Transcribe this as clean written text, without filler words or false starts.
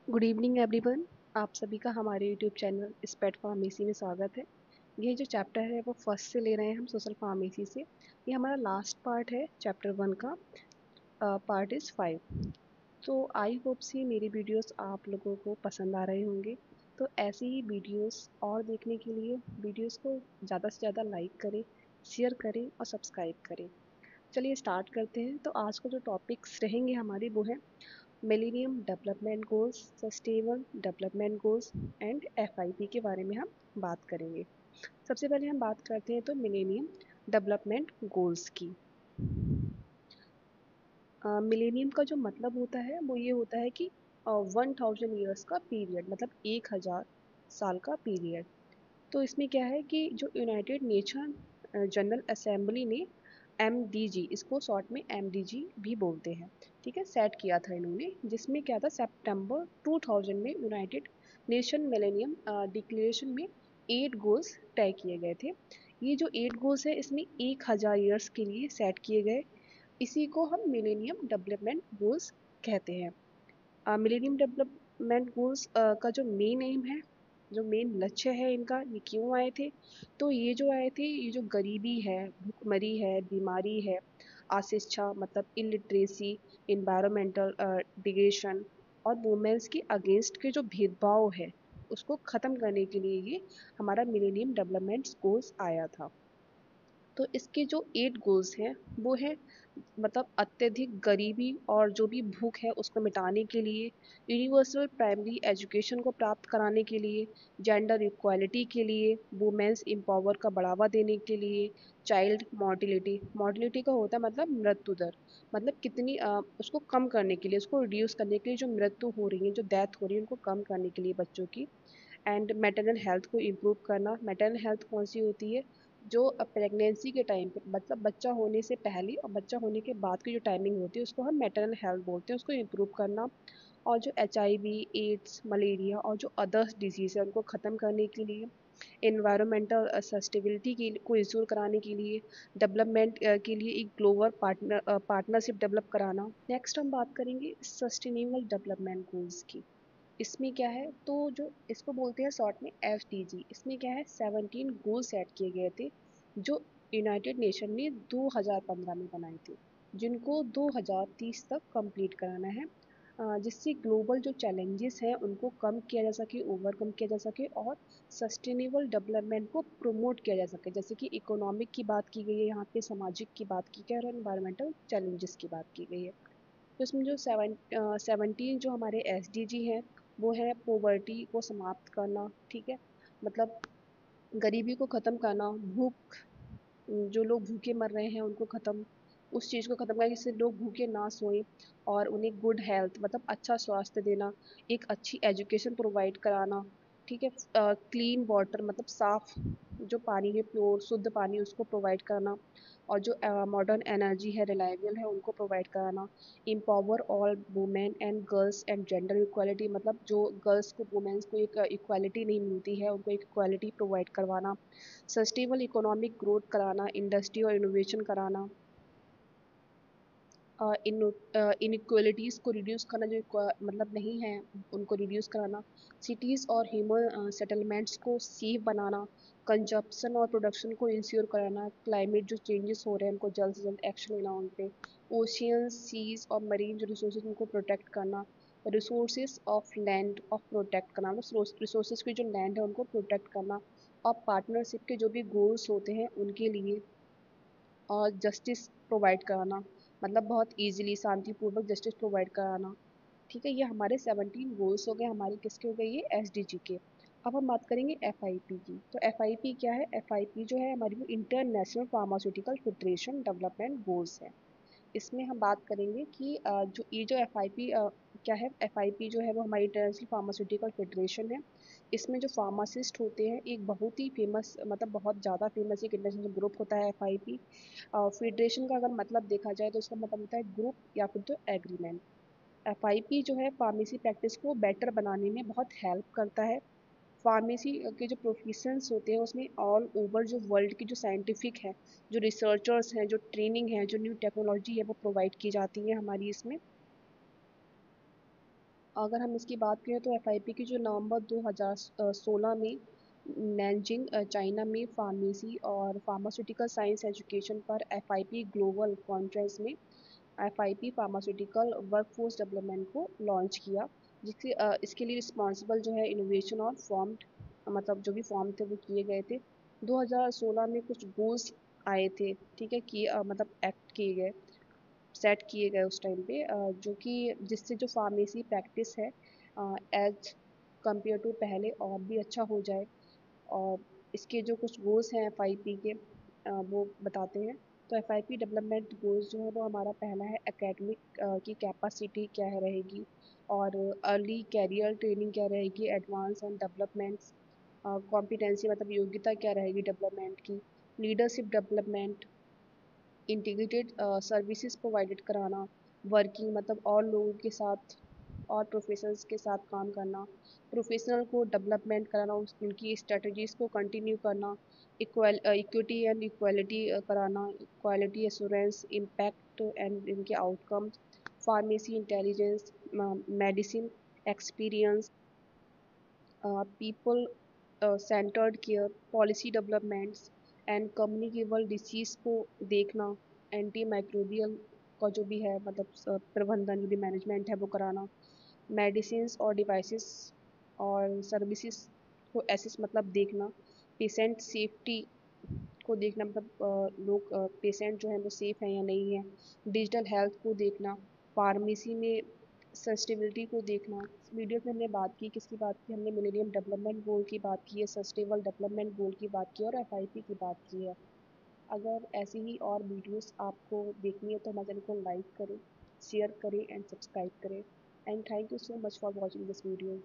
Good evening everyone. आप सभी का हमारे यूट्यूब चैनल स्पेट फार्मेसी में स्वागत है। ये जो चैप्टर है वो फर्स्ट से ले रहे हैं हम सोशल फार्मेसी से। ये हमारा लास्ट पार्ट है चैप्टर 1 का। Part is 5। तो आई होप सी मेरी वीडियोस आप लोगों को पसंद आ रहे होंगे। तो ऐसी ही वीडियोस और देखने के लिए वीडियोस को ज़्यादा से ज़्यादा लाइक करें, शेयर करें और सब्सक्राइब करें। चलिए स्टार्ट करते हैं। तो आज का जो टॉपिक्स रहेंगे हमारे वो है millennium development goals, sustainable development goals and FIP के बारे में हम बात करेंगे। सबसे पहले हम बात करते हैं तो मिलेनियम डेवलपमेंट गोल्स की। मिलेनियम का जो मतलब होता है वो ये होता है कि 1000 ईयर्स का पीरियड, मतलब 1000 साल का पीरियड। तो इसमें क्या है कि जो यूनाइटेड नेशन जनरल असेंबली ने एमडीजी, इसको शॉर्ट में एमडीजी भी बोलते हैं, ठीक है, सेट किया था इन्होंने। जिसमें क्या था, सितंबर 2000 में यूनाइटेड नेशन मिलेनियम डिक्लेरेशन में 8 गोल्स तय किए गए थे। ये जो 8 गोल्स है इसमें 1000 ईयर्स के लिए सेट किए गए। इसी को हम मिलेनियम डेवलपमेंट गोल्स कहते हैं। मिलेनियम डेवलपमेंट गोल्स का जो मेन एम है, जो मेन लक्ष्य है इनका, ये क्यों आए थे? तो ये जो आए थे, ये जो गरीबी है, भुखमरी है, बीमारी है, अशिक्षा मतलब इलिटरेसी, इन्वायरमेंटल डिग्रेडेशन और वुमेन्स की अगेंस्ट के जो भेदभाव है उसको ख़त्म करने के लिए ये हमारा मिलेनियम डेवलपमेंट गोल्स आया था। तो इसके जो 8 गोल्स हैं वो है, मतलब अत्यधिक गरीबी और जो भी भूख है उसको मिटाने के लिए, यूनिवर्सल प्राइमरी एजुकेशन को प्राप्त कराने के लिए, जेंडर इक्वालिटी के लिए, वुमेन्स एम्पावर का बढ़ावा देने के लिए, चाइल्ड मोर्टिलिटी, मोर्टिलिटी का होता है मतलब मृत्यु दर, मतलब कितनी उसको कम करने के लिए, उसको रिड्यूस करने के लिए, जो मृत्यु हो रही है, जो डेथ हो रही है उनको कम करने के लिए बच्चों की। एंड मैटरनल हेल्थ को इम्प्रूव करना। मैटरनल हेल्थ कौन सी होती है? जो प्रेगनेंसी के टाइम पे, मतलब बच्चा होने से पहले और बच्चा होने के बाद की जो टाइमिंग होती है उसको हम मैटरनल हेल्थ बोलते हैं, उसको इम्प्रूव करना। और जो HIV, एड्स, मलेरिया और जो अदर्स डिजीज़ है उनको ख़त्म करने के लिए, इन्वायरमेंटल सस्टेबिलिटी की को इंश्योर कराने के लिए, डेवलपमेंट के लिए एक ग्लोबल पार्टनरशिप डेवलप कराना। नेक्स्ट हम बात करेंगे सस्टेनेबल डेवलपमेंट गोल्स की। इसमें क्या है, तो जो इसको बोलते हैं शॉर्ट में SDG, इसमें क्या है, 17 गोल सेट किए गए थे जो यूनाइटेड नेशन ने 2015 में बनाए थे, जिनको 2030 तक कंप्लीट कराना है। जिससे ग्लोबल जो चैलेंजेस हैं उनको कम किया जा सके, ओवरकम किया जा सके और सस्टेनेबल डेवलपमेंट को प्रमोट किया जा सके। जैसे कि इकोनॉमिक की बात की गई है यहाँ पे, सामाजिक की बात की गई है और एनवायरमेंटल चैलेंजेस की बात की गई है। तो इसमें जो 17 जो हमारे SDG हैं वो है पोवर्टी को समाप्त करना, ठीक है, मतलब गरीबी को ख़त्म करना, भूख, जो लोग भूखे मर रहे हैं उनको ख़त्म, उस चीज़ को ख़त्म करना जिससे लोग भूखे ना सोएं, और उन्हें गुड हेल्थ मतलब अच्छा स्वास्थ्य देना, एक अच्छी एजुकेशन प्रोवाइड कराना, ठीक है, क्लीन वाटर मतलब साफ़ जो पानी है, प्योर शुद्ध पानी उसको प्रोवाइड करना, और जो मॉडर्न एनर्जी है, रिलायबल है, उनको प्रोवाइड कराना। Empower all women and girls and gender equality, मतलब जो गर्ल्स को, वुमेन्स को एक इक्वालिटी नहीं मिलती है उनको एक इक्वालिटी प्रोवाइड करवाना। सस्टेनेबल इकोनॉमिक ग्रोथ कराना, इंडस्ट्री और इनोवेशन कराना, इनक्वलिटीज़ को रिड्यूस करना, जो मतलब नहीं है उनको रिड्यूस कराना, सिटीज़ और ह्यूमन सेटलमेंट्स को सेफ बनाना, कंजप्शन और प्रोडक्शन को इंश्योर कराना, क्लाइमेट जो चेंजेस हो रहे हैं उनको जल्द से जल्द एक्शन लेना उन पे, ओशियन सीज और मरीन जो रिसोर्सेज उनको प्रोटेक्ट करना, resources of land of protect करना, मतलब रिसोर्सेज की जो लैंड है उनको प्रोटेक्ट करना, और पार्टनरशिप के जो भी गोल्स होते हैं उनके लिए और जस्टिस प्रोवाइड कराना, मतलब बहुत इजीली शांतिपूर्वक जस्टिस प्रोवाइड कराना। ठीक है, ये हमारे 17 गोल्स हो गए, हमारे किसके हो गए, ये SDG के। अब हम बात करेंगे FIP की। तो FIP क्या है? FIP जो है हमारी वो international pharmaceutical federation development goals है। इसमें हम बात करेंगे कि जो ये जो FIP क्या है, FIP जो है वो हमारी इंटरनेशनल फार्मास्यूटिकल फेडरेशन है। इसमें जो फार्मासिस्ट होते हैं, एक बहुत ही फेमस, मतलब बहुत ज़्यादा फेमस एक इंटरनेशनल ग्रुप होता है FIP। फेडरेशन का अगर मतलब देखा जाए तो इसका मतलब होता है ग्रुप या फिर तो एग्रीमेंट। FIP जो है फार्मेसी प्रैक्टिस को बेटर बनाने में बहुत हेल्प करता है। फार्मेसी के जो प्रोफेशंस होते हैं उसमें ऑल ओवर जो वर्ल्ड की जो साइंटिफिक है, जो रिसर्चर्स हैं, जो ट्रेनिंग है, जो न्यू टेक्नोलॉजी है वो प्रोवाइड की जाती है हमारी इसमें। अगर हम इसकी बात करें तो एफआईपी की जो नवंबर 2016 में नैनजिंग चाइना में फार्मेसी और फार्मास्यूटिकल साइंस एजुकेशन पर एफआईपी ग्लोबल कॉन्फ्रेंस में एफआईपी फार्मास्यूटिकल वर्कफोर्स डेवलपमेंट को लॉन्च किया, इसके लिए रिस्पॉन्सिबल जो है इनोवेशन और फॉर्म, मतलब जो भी फॉर्म थे वो किए गए थे। 2016 में कुछ गोल्स आए थे, ठीक है, कि मतलब एक्ट किए गए, सेट किए गए उस टाइम पे, जो कि जिससे जो फार्मेसी प्रैक्टिस है एज कंपेयर टू पहले और भी अच्छा हो जाए। और इसके जो कुछ गोल्स हैं एफआईपी के, वो बताते हैं। तो एफआईपी डेवलपमेंट गोल्स जो है वो हमारा पहला है एकेडमिक की कैपेसिटी क्या है रहेगी, और अर्ली कैरियर ट्रेनिंग क्या रहेगी, एडवांस एंड डेवलपमेंट्स, कॉम्पिटेंसी मतलब योग्यता क्या रहेगी डेवलपमेंट की, leadership development, integrated services provided कराना, वर्किंग मतलब और लोगों के साथ और प्रोफेशनल्स के साथ काम करना, प्रोफेशनल को डेवलपमेंट कराना, उनकी स्ट्रेटजीज को कंटिन्यू करना, इक्विटी एंड इक्वालिटी कराना, क्वालिटी एश्योरेंस, इम्पैक्ट एंड इनके outcomes, pharmacy intelligence, medicine experience, people centred care, policy developments and communicable disease को देखना, एंटी माइक्रोबियल का जो भी है मतलब प्रबंधन जो भी मैनेजमेंट है वो कराना, मेडिसिन्स और डिवाइसेस और सर्विसेज को एसेस मतलब देखना, पेशेंट सेफ्टी को देखना मतलब लोग पेशेंट जो है वो सेफ है या नहीं है, डिजिटल हेल्थ को देखना, फार्मेसी में सस्टेबिलिटी को देखना। वीडियो में हमने बात की, किसकी बात की हमने, मिलेनियम डेवलपमेंट गोल की बात की है, सस्टेनेबल डेवलपमेंट गोल की बात की और एफआईपी की बात की है। अगर ऐसी ही और वीडियोस आपको देखनी है तो हमारे चैनल को लाइक करें, शेयर करें एंड सब्सक्राइब करें। And thank you so much for watching this video.